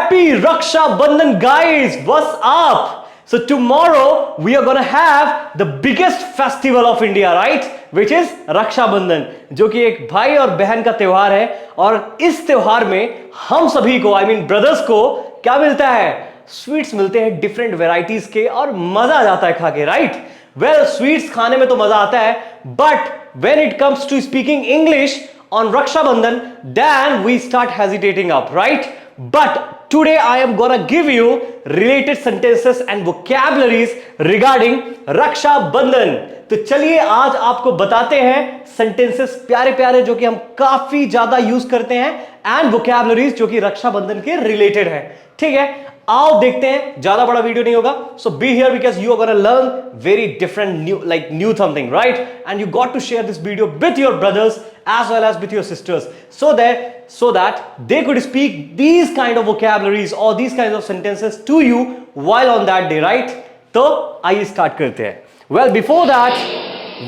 Happy Raksha Bandhan, guys! What's up? So tomorrow we are gonna have the biggest festival of India, right? Which is Raksha Bandhan, जो कि एक भाई और बहन का त्योहार है। और इस त्योहार में हम सभी को, ब्रदर्स को क्या मिलता है? स्वीट्स मिलते हैं डिफरेंट वेराइटीज के, और मजा आ जाता है खा के, राइट? वेल, स्वीट्स खाने में तो मजा आता है, but when it comes to speaking English on Raksha Bandhan, then we start hesitating up, right? But today I am gonna give you related sentences and vocabularies regarding Raksha Bandhan. तो चलिए आज आपको बताते हैं सेंटेंसेस प्यारे प्यारे जो कि हम काफी ज्यादा यूज करते हैं, एंड वोकैबुलरीज जो कि रक्षा बंधन के रिलेटेड है। ठीक है, आओ देखते हैं। ज्यादा बड़ा वीडियो नहीं होगा, so be here because you are gonna learn very different new something, right? And you got to share this video with your brothers as well as with your sisters, so that they could speak these kind of vocabularies or these kinds of sentences to you while on that day, right? तो आइए start करते हैं। Well, before that,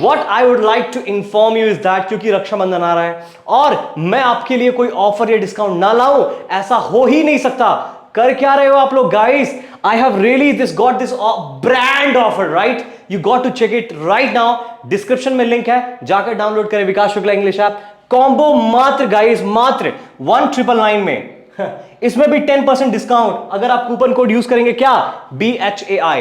what I would like to inform you is that क्योंकि रक्षाबंधन आ रहा है और मैं आपके लिए कोई ऑफर या डिस्काउंट ना लाऊं, ऐसा हो ही नहीं सकता। कर क्या रहे हो आप लोग guys? I have really got this brand offer, right? You got to check it right now. Description में लिंक है, जाकर डाउनलोड करें विकास शुक्ला इंग्लिश ऐप। कॉम्बो मात्र गाइस, मात्र 1999 में। इसमें भी 10% डिस्काउंट अगर आप कूपन कोड यूज करेंगे, क्या? BHAI।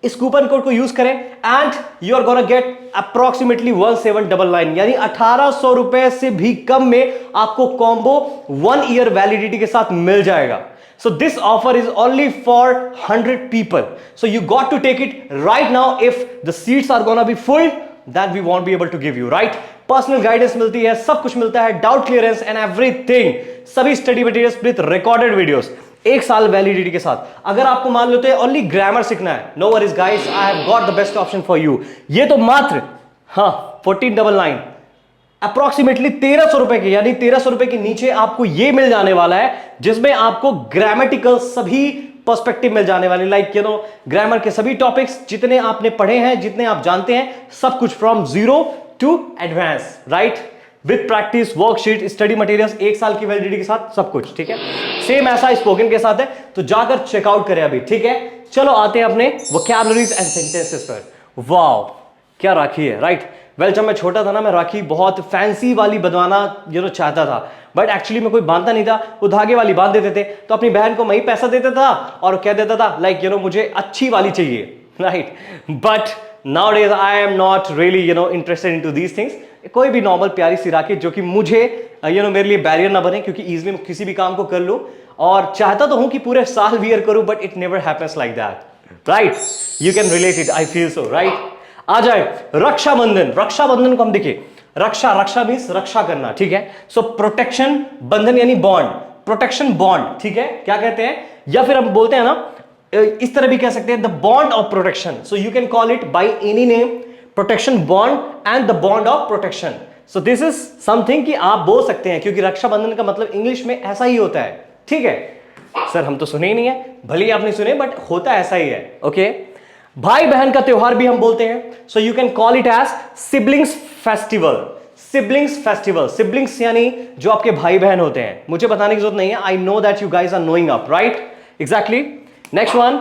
इस कूपन कोड को यूज करें and you are gonna get approximately 1799, यानी 1800 रुपए से भी कम में आपको कॉम्बो 1 ईयर वैलिडिटी के साथ मिल जाएगा। So this offer is only for 100 people. So you got to take it right now. If the seats are gonna be full, then we won't be able to give you, right? Personal guidance मिलती है, सब कुछ मिलता है, doubt clearance and everything. सभी study materials with recorded videos, 1 साल validity के साथ। अगर आपको मान लो तो ओनली ग्रामर सीखना है, no worries guys, I have got the best option for you. ये तो मात्र 1499 अप्रोक्सीमेटली 1300 रुपए के, यानी 1300 रुपए के नीचे आपको ये मिल जाने वाला है, जिसमें आपको ग्रामेटिकल सभी पर्सपेक्टिव मिल जाने वाले, लाइक ग्रामर के सभी टॉपिक्स जितने आपने पढ़े हैं, जितने आप जानते हैं, सब कुछ from zero to advance, right? With practice, worksheet, study materials, 1 साल की वैलिडिटी के साथ सब कुछ। ठीक है, सेम ऐसा स्पोकन के साथ है, तो जाकर चेकआउट करें अभी। ठीक है, चलो आते हैं अपने वोकैबुलरीज एंड सेंटेंसेस पर। वाओ, क्या राखी है, राइट? वेल, जब मैं छोटा था ना, मैं राखी बहुत फैंसी वाली बंधवाना चाहता था, बट एक्चुअली मैं कोई बांधता नहीं था, वो धागे वाली बांध देते थे। तो अपनी बहन को मैं ही पैसा देता था और कह देता था लाइक मुझे अच्छी वाली चाहिए, right? But nowadays I am not really interested in to these things. कोई भी नॉर्मल प्यारी सी राखी जो कि मुझे मेरे लिए बैरियर ना बने, क्योंकि इजिली मैं किसी भी काम को कर लूँ, और चाहता तो हूं कि पूरे साल वियर करूं, but it never happens like that, right? You can relate it, I feel so, right? आ जाए रक्षाबंधन। रक्षाबंधन को हम देखिए, रक्षा मींस रक्षा करना, ठीक है? सो प्रोटेक्शन, बंधन यानी बॉन्ड, प्रोटेक्शन बॉन्ड, ठीक है? क्या कहते हैं, या फिर हम बोलते हैं ना, इस तरह भी कह सकते हैं, the bond of protection. So you can call it by any name, protection bond and the bond of protection. So this is something कि आप बोल सकते हैं, क्योंकि रक्षाबंधन का मतलब इंग्लिश में ऐसा ही होता है। ठीक है सर, हम तो सुने ही नहीं है, भले ही आपने सुने, बट होता ऐसा ही है। ओके, भाई बहन का त्योहार भी हम बोलते हैं, so you can call it as siblings festival. Siblings festival, siblings यानी जो आपके भाई बहन होते हैं। मुझे बताने की जरूरत नहीं है, I know that you guys are knowing up, right? Exactly. Next one,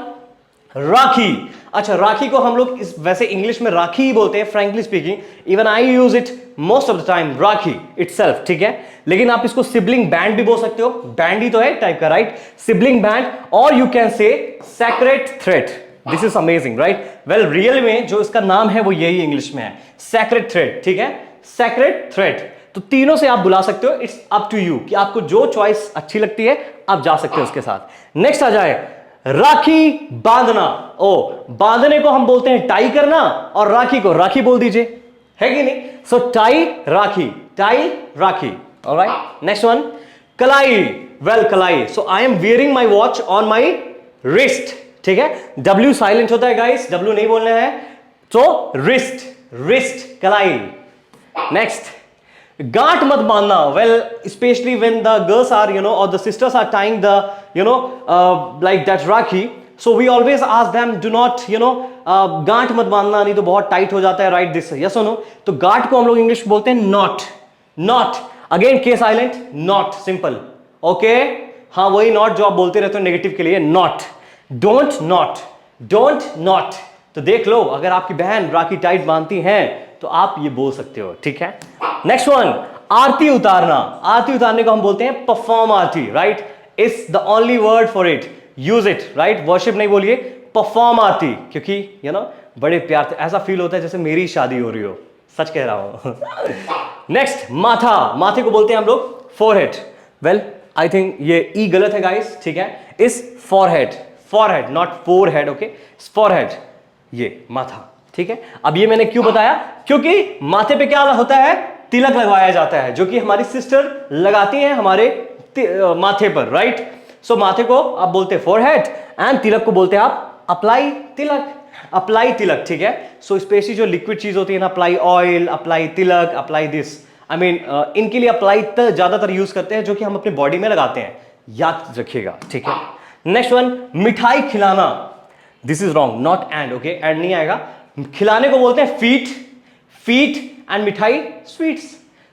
rakhi. अच्छा, राखी को हम लोग वैसे इंग्लिश में राखी ही बोलते हैं, frankly speaking, even I use it most of the time, rakhi itself, ठीक है? लेकिन आप इसको सिबलिंग बैंड भी बोल सकते हो, बैंड ही तो है टाइप का, राइट? सिबलिंग बैंड, और यू कैन से sacred thread. This is amazing, right? Well, real में जो इसका नाम है वो यही इंग्लिश में है, सैक्रेड थ्रेड, ठीक है? Sacred thread. तो तीनों से आप बुला सकते हो, इट्स अप टू यू कि आपको जो चॉइस अच्छी लगती है आप जा सकते हो उसके साथ। नेक्स्ट आ जाए राखी बांधना। ओ, बांधने को हम बोलते हैं टाई करना, और राखी को राखी बोल दीजिए, है कि नहीं? So tie rakhi, tie rakhi. Alright, next one, kalai. Well, kalai, so I am wearing my watch on my wrist, ठीक है? W साइलेंट होता है गाइस, W नहीं बोलना है, तो रिस्ट, रिस्ट, कलाई। नेक्स्ट, गांठ मत बांधना। Well, specially when the girls are और the sisters are tying the like that rakhi, so we always ask them do not गांठ मत बांधना, नहीं तो बहुत टाइट हो जाता है, राइट? दिस, यस और नो? तो गांठ को हम लोग इंग्लिश बोलते हैं नॉट। नॉट, अगेन के साइलेंट, नॉट, सिंपल। ओके, हाँ वही नॉट जो आप बोलते रहते हो नेगेटिव के लिए, not, don't not, don't not. तो देख लो, अगर आपकी बहन राखी टाइट बांधती हैं तो आप ये बोल सकते हो, ठीक है। नेक्स्ट वन, आरती उतारना। आरती उतारने को हम बोलते हैं perform Aarti, right. Is the only word for it, use it, right. Worship नहीं बोलिए, परफॉर्म आरती, क्योंकि यू नो बड़े प्यार से ऐसा फील होता है जैसे मेरी शादी हो रही हो, सच कह रहा हूं। नेक्स्ट, माथा। माथे को बोलते हैं हम लोग फोरहेड। वेल आई थिंक ये ई गलत है गाइस, ठीक है। इस forehead, forehead not forehead, okay, forehead, ये माथा, ठीक है। अब ये मैंने क्यों बताया, क्योंकि माथे पे क्या होता है, तिलक लगवाया जाता है, जो कि हमारी सिस्टर लगाती हैं हमारे माथे पर, राइट। सो माथे को आप बोलते हैं फोरहेड एंड तिलक को बोलते हैं आप अप्लाई तिलक, अप्लाई तिलक, ठीक है। सो स्पेशली जो लिक्विड चीज होती है ना, apply oil, apply Tilak, apply this, I mean इनके लिए अप्लाई ज्यादातर यूज करते हैं, जो कि हम अपनी बॉडी में लगाते हैं, याद रखिएगा, ठीक है। नेक्स्ट वन, मिठाई खिलाना। This is wrong, not and, okay, and नहीं आएगा। खिलाने को बोलते हैं फीट, फीट एंड मिठाई sweets.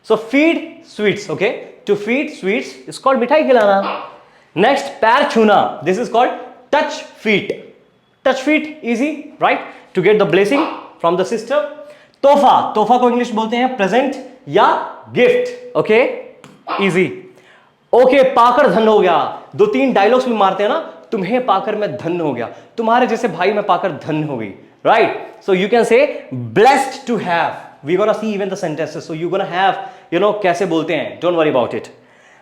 So feed sweets, okay, to feed sweets is called मिठाई खिलाना। नेक्स्ट, पैर छूना, this is called touch feet. Touch feet, easy, right, to get the blessing from the sister. तोहफा, तोहफा को इंग्लिश बोलते हैं प्रेजेंट या गिफ्ट, ओके, इजी। ओके, पाकर धन हो गया। दो तीन डायलॉग्स में मारते हैं ना, तुम्हें पाकर मैं धन्य हो गया, तुम्हारे जैसे भाई मैं पाकर धन्य हो गई, right. So you can say blessed to have, we gonna see even the sentences, so you gonna have, you know कैसे बोलते हैं, don't worry about it.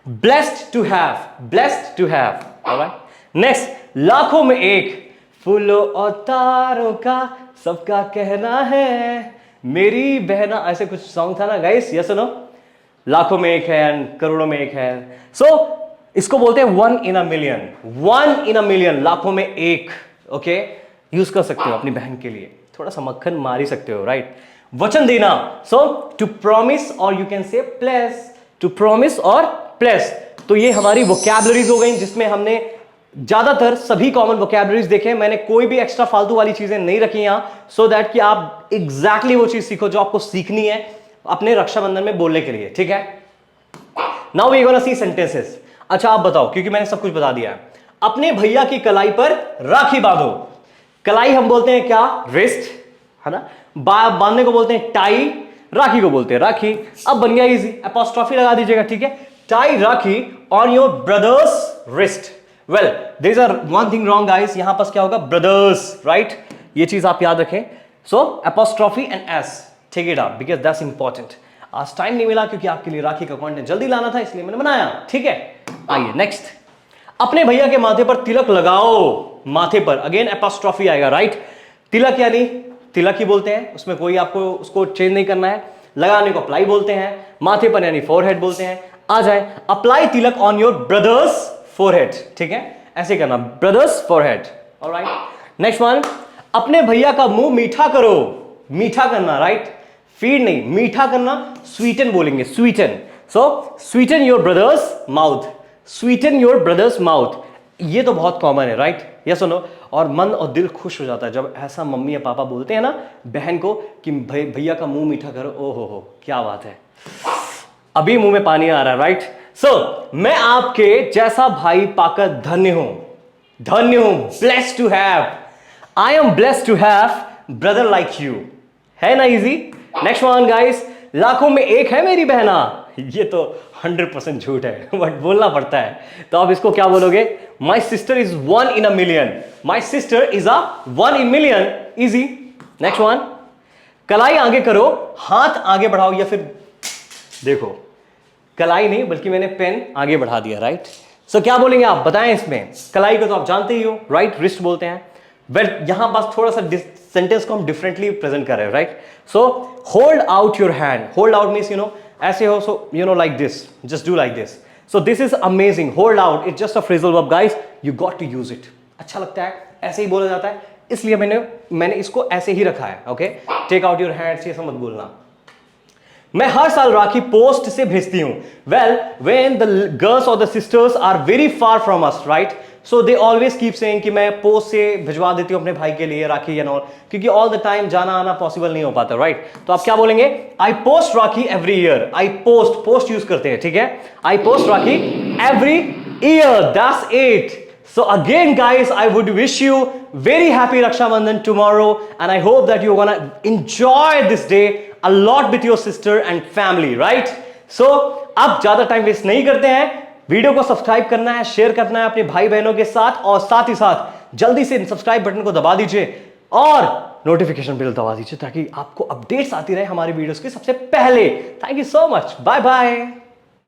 Blessed to have, blessed to have, alright. Next, लाखों में एक। फूलों और तारों का सबका कहना है मेरी बहना, ऐसे कुछ सॉन्ग था ना गाइस, यस नो। लाखों में एक है एंड करोड़ों में एक है। सो इसको बोलते हैं one in a million, one in a million, लाखों में एक, ओके, यूज कर सकते हो अपनी बहन के लिए, थोड़ा सा मक्खन मार ही सकते हो, राइट। वचन देना, so to promise or you can say pledge, to promise or pledge. तो ये हमारी वोकैबुलरीज हो गई, जिसमें हमने ज्यादातर सभी कॉमन वोकैबुलरीज देखे। मैंने कोई भी एक्स्ट्रा फालतू वाली चीजें नहीं रखी यहां, सो दैट कि आप एग्जैक्टली वो चीज सीखो जो आपको सीखनी है अपने रक्षाबंधन में बोलने के लिए, ठीक है। Now we gonna see sentences. अच्छा आप बताओ, क्योंकि मैंने सब कुछ बता दिया है। अपने भैया की कलाई पर राखी बांधो। कलाई हम बोलते हैं क्या, रिस्ट, है ना। बांधने को बोलते हैं टाई, राखी को बोलते हैं राखी। अब बन गया इजी, एपोस्ट्रोफी लगा दीजिएगा, ठीक है। Tie rakhi on your brother's wrist. Well there is one thing wrong guys, यहां पर क्या होगा, ब्रदर्स, राइट, ये चीज आप याद रखें। So apostrophe and S, take it up because that's important. आज टाइम नहीं मिला क्योंकि आपके लिए राखी का कंटेंट जल्दी लाना था, इसलिए मैंने बनाया, ठीक है। आइए नेक्स्ट, अपने भैया के माथे पर तिलक लगाओ। माथे पर अगेन एपोस्ट्रोफी आएगा, राइट। तिलक यानी तिलक ही बोलते हैं, उसमें कोई आपको उसको चेंज नहीं करना है। लगाने को अप्लाई बोलते हैं, माथे पर यानी फोरहेड बोलते हैं। आ जाए, apply Tilak on your brothers forehead, ठीक है, ऐसे करना, brothers forehead, alright. Next one, अपने भैया का मुंह मीठा करो। मीठा करना, राइट, फीड नहीं, मीठा करना, स्वीटन बोलेंगे, sweeten. So sweeten your brother's mouth, sweeten your brother's mouth. ये तो बहुत कॉमन है, राइट, ये सुनो। और मन और दिल खुश हो जाता है जब ऐसा मम्मी या पापा बोलते हैं ना बहन को कि भैया का मुंह मीठा करो। ओ हो, क्या बात है, अभी मुंह में पानी आ रहा है, राइट। सो मैं आपके जैसा भाई पाकर धन्य हूं, धन्य हूं, blessed to have, I am blessed to have brother like you, है ना इजी। नेक्स्ट वन गाइस, लाखों में एक है मेरी बहना। ये तो 100% झूठ है, बट बोलना पड़ता है। तो आप इसको क्या बोलोगे, my sister is one in a million, my sister is a one in million, easy. Next one, कलाई आगे करो, हाथ आगे बढ़ाओ, या फिर देखो कलाई नहीं बल्कि मैंने पेन आगे बढ़ा दिया, राइट। सो क्या बोलेंगे आप बताएं इसमें। कलाई को तो आप जानते ही हो, राइट, रिस्ट बोलते हैं। बट यहां बस थोड़ा सा सेंटेंस को हम डिफरेंटली प्रेजेंट कर रहे हैं, right. So hold out your hand, hold out means you know ऐसे हो, so you know like this, just do like this. So this is amazing, hold out, it's just a phrasal verb guys, you got to use it. अच्छा लगता है, ऐसे ही बोला जाता है, इसलिए मैंने इसको ऐसे ही रखा है, okay. Take out your hands, ये सब मत बोलना। मैं हर साल राखी पोस्ट से भेजती हूं। Well when the girls or the sisters are very far from us, right, so they always keep saying कि मैं पोस्ट से भिजवा देती हूं अपने भाई के लिए राखी एंड ऑल, क्योंकि ऑल द टाइम जाना आना पॉसिबल नहीं हो पाता, राइट। तो आप क्या बोलेंगे, I post rakhi every year. I post, post use करते हैं, ठीक है। I post rakhi every year. That's it. So again, guys, I would wish you very happy Raksha Bandhan tomorrow, and I hope that you're gonna enjoy this day a lot with your sister and family, right? So अब ज्यादा time waste नहीं करते हैं, video को subscribe करना है, share करना है अपने भाई बहनों के साथ, और साथ ही साथ जल्दी से सब्सक्राइब बटन को दबा दीजिए और नोटिफिकेशन बेल दबा दीजिए ताकि आपको अपडेट्स आती रहे हमारी वीडियोस के सबसे पहले. Thank you so much. Bye bye.